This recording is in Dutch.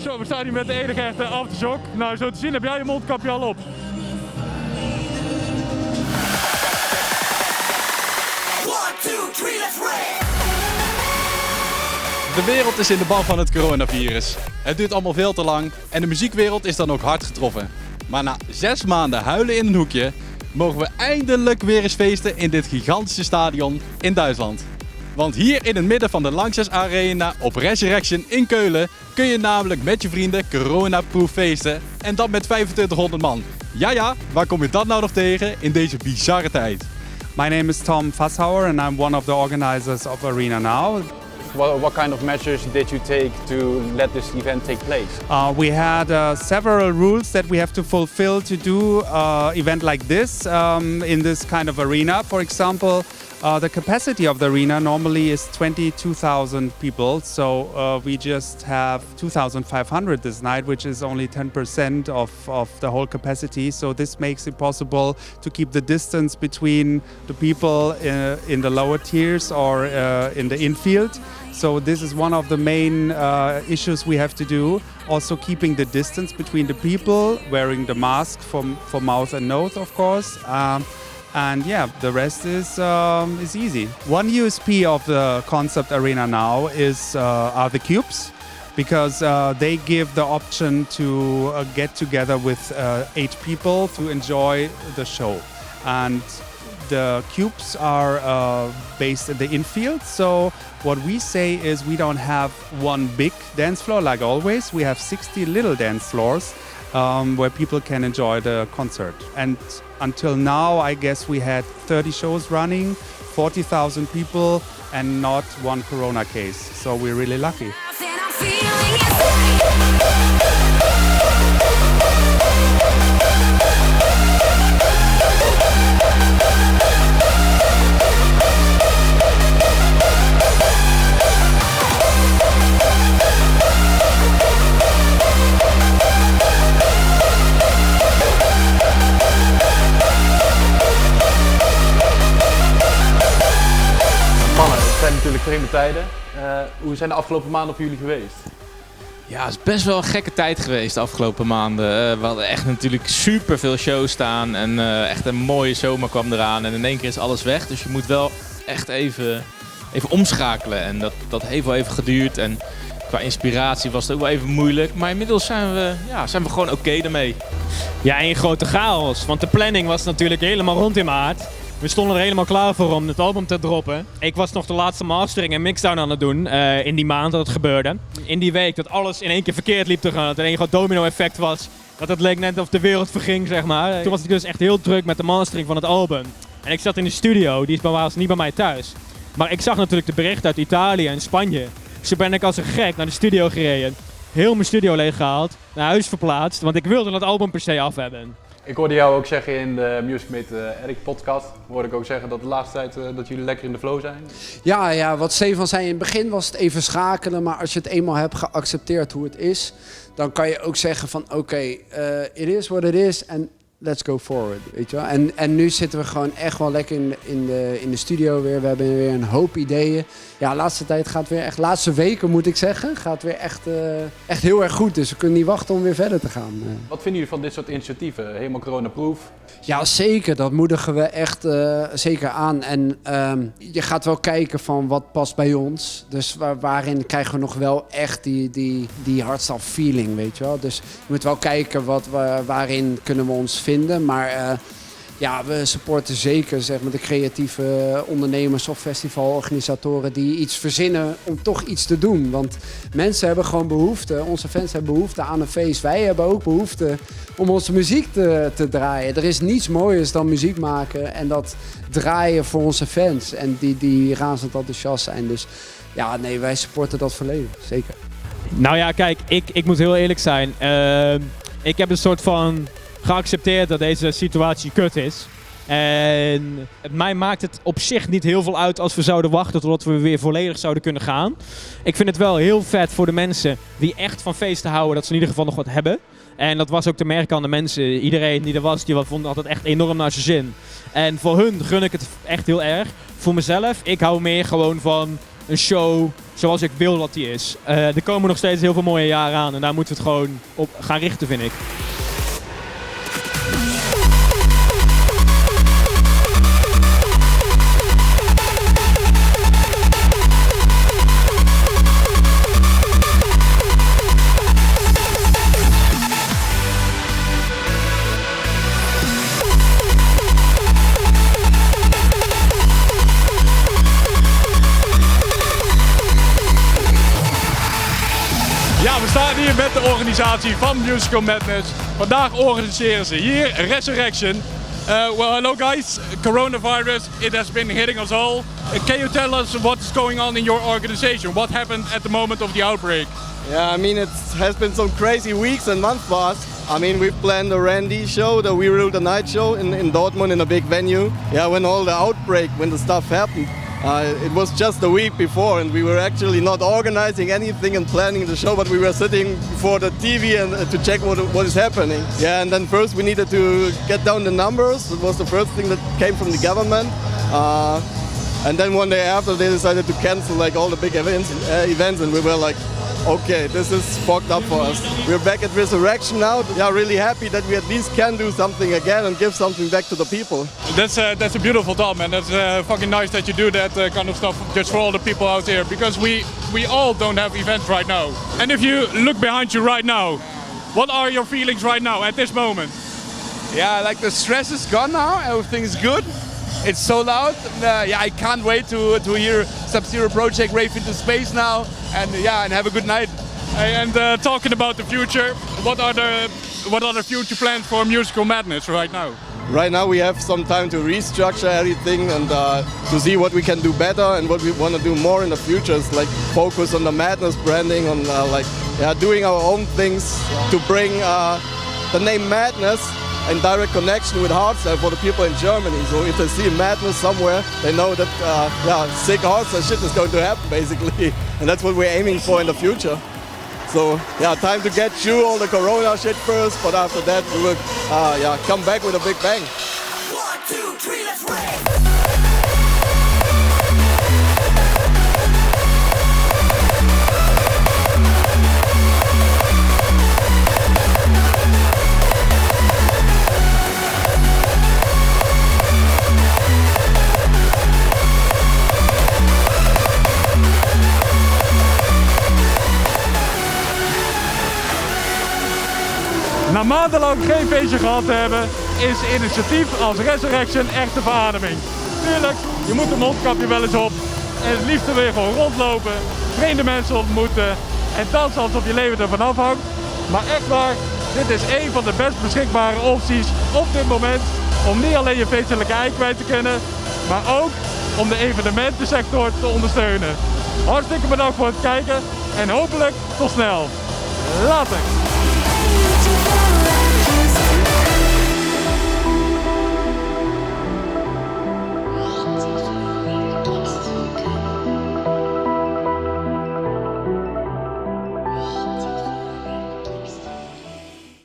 Zo, we staan hier met de enige echte Aftershock. Nou, zo te zien heb jij je mondkapje al op. De wereld is in de ban van het coronavirus. Het duurt allemaal veel te lang en de muziekwereld is dan ook hard getroffen. Maar na 6 maanden huilen in een hoekje, mogen we eindelijk weer eens feesten in dit gigantische stadion in Duitsland. Want hier in het midden van de Lanxess Arena op Resurrection in Keulen kun je namelijk met je vrienden corona-proof feesten en dat met 2500 man. Ja, waar kom je dat nou nog tegen in deze bizarre tijd? My name is Tom Fasshauer and I'm one of the organizers of Arena Now. What kind of measures did you take to let this event take place? We had several rules that we have to fulfill to do event like this in this kind of arena. For example, the capacity of the arena normally is 22,000 people, so we just have 2,500 this night, which is only 10% of the whole capacity. So this makes it possible to keep the distance between the people in the lower tiers or in the infield. So this is one of the main issues we have to do. Also keeping the distance between the people, wearing the mask for mouth and nose, of course. And yeah, the rest is easy. One USP of the Concept Arena Now are the cubes, because they give the option to get together with 8 people to enjoy the show. And the cubes are based in the infield, so what we say is we don't have one big dance floor like always. We have 60 little dance floors where people can enjoy the concert. And until now, I guess we had 30 shows running, 40,000 people, and not one corona case. So we're really lucky. Mannen, het zijn natuurlijk vreemde tijden. Hoe zijn de afgelopen maanden voor jullie geweest? Ja, het is best wel een gekke tijd geweest de afgelopen maanden. We hadden echt natuurlijk super veel shows staan en echt een mooie zomer kwam eraan en in één keer is alles weg. Dus je moet wel echt even omschakelen en dat heeft wel even geduurd en qua inspiratie was het ook wel even moeilijk. Maar inmiddels zijn we gewoon oké daarmee. Ja, één grote chaos, want de planning was natuurlijk helemaal rond in maart. We stonden er helemaal klaar voor om het album te droppen. Ik was nog de laatste mastering en mixdown aan het doen in die maand dat het gebeurde. In die week dat alles in één keer verkeerd liep te gaan, dat er een groot domino effect was. Dat het leek net of de wereld verging, zeg maar. Toen was ik dus echt heel druk met de mastering van het album. En ik zat in de studio, die was niet bij mij thuis. Maar ik zag natuurlijk de berichten uit Italië en Spanje. Dus toen ben ik als een gek naar de studio gereden. Heel mijn studio leeggehaald, naar huis verplaatst, want ik wilde dat album per se af hebben. Ik hoorde jou ook zeggen in de Music Mate Eric podcast, hoorde ik ook zeggen dat de laatste tijd dat jullie lekker in de flow zijn. Ja, wat Stefan zei in het begin was het even schakelen, maar als je het eenmaal hebt geaccepteerd hoe het is, dan kan je ook zeggen van oké, it is what it is en let's go forward, weet je wel. En nu zitten we gewoon echt wel lekker in de studio weer. We hebben weer een hoop ideeën. Ja, de laatste tijd gaat weer echt, laatste weken moet ik zeggen, gaat weer echt heel erg goed. Dus we kunnen niet wachten om weer verder te gaan. Wat vinden jullie van dit soort initiatieven? Helemaal corona-proof? Ja, zeker. Dat moedigen we echt zeker aan. En je gaat wel kijken van wat past bij ons. Dus waarin krijgen we nog wel echt die hardstyle feeling, weet je wel. Dus je moet wel kijken waarin kunnen we ons vinden. Maar ja, we supporten zeker zeg maar, de creatieve ondernemers of festivalorganisatoren die iets verzinnen om toch iets te doen. Want mensen hebben gewoon behoefte, onze fans hebben behoefte aan een feest. Wij hebben ook behoefte om onze muziek te draaien. Er is niets mooiers dan muziek maken en dat draaien voor onze fans. En die razend enthousiast zijn. Dus ja, nee, wij supporten dat volledig, zeker. Nou ja, kijk, ik moet heel eerlijk zijn. Ik heb een soort van geaccepteerd dat deze situatie kut is. En mij maakt het op zich niet heel veel uit als we zouden wachten totdat we weer volledig zouden kunnen gaan. Ik vind het wel heel vet voor de mensen die echt van feesten houden, dat ze in ieder geval nog wat hebben. En dat was ook te merken aan de mensen. Iedereen die er was, die vond altijd echt enorm naar zijn zin. En voor hun gun ik het echt heel erg. Voor mezelf, ik hou meer gewoon van een show zoals ik wil dat die is. Er komen nog steeds heel veel mooie jaren aan en daar moeten we het gewoon op gaan richten, vind ik. Ja, we staan hier met de organisatie van Musical Madness. Vandaag organiseren ze hier Resurrection. Well, hello guys. Coronavirus, it has been hitting us all. Can you tell us what's going on in your organization? What happened at the moment of the outbreak? Yeah, I mean, it has been some crazy weeks and months for us. I mean, we've planned the Randy show, the We Rule the Night show in Dortmund in a big venue. Yeah, when all the outbreak, when the stuff happened, it was just a week before and we were actually not organizing anything and planning the show, but we were sitting before the TV and to check what is happening. Yeah, and then first we needed to get down the numbers. It was the first thing that came from the government. And then one day after they decided to cancel like all the big events and we were like, okay, this is fucked up for us. We're back at Resurrection now. Yeah, really happy that we at least can do something again and give something back to the people. That's a beautiful thought, man. That's fucking nice that you do that kind of stuff just for all the people out here, because we all don't have events right now. And if you look behind you right now, what are your feelings right now at this moment? Yeah, like the stress is gone now. Everything is good. It's so loud. Yeah, I can't wait to hear Sub-Zero Project rave into space now. And have a good night. And talking about the future, what are the future plans for Musical Madness right now? Right now we have some time to restructure everything and to see what we can do better and what we want to do more in the future. It's like focus on the Madness branding, on doing our own things to bring the name Madness in direct connection with hardstyle for the people in Germany. So if they see Madness somewhere, they know that sick hardstyle shit is going to happen basically, and that's what we're aiming for in the future. So yeah, time to get through all the Corona shit first, but after that we will come back with a big bang. 1, 2, 3, let's rave! Na maandenlang geen feestje gehad te hebben, is initiatief als Resurrection echt de verademing. Tuurlijk, je moet een mondkapje wel eens op en het liefst weer gewoon rondlopen, vreemde mensen ontmoeten en dansen alsof je leven ervan afhangt. Maar echt waar, dit is een van de best beschikbare opties op dit moment om niet alleen je feestelijke ei kwijt te kunnen, maar ook om de evenementensector te ondersteunen. Hartstikke bedankt voor het kijken en hopelijk tot snel. Later!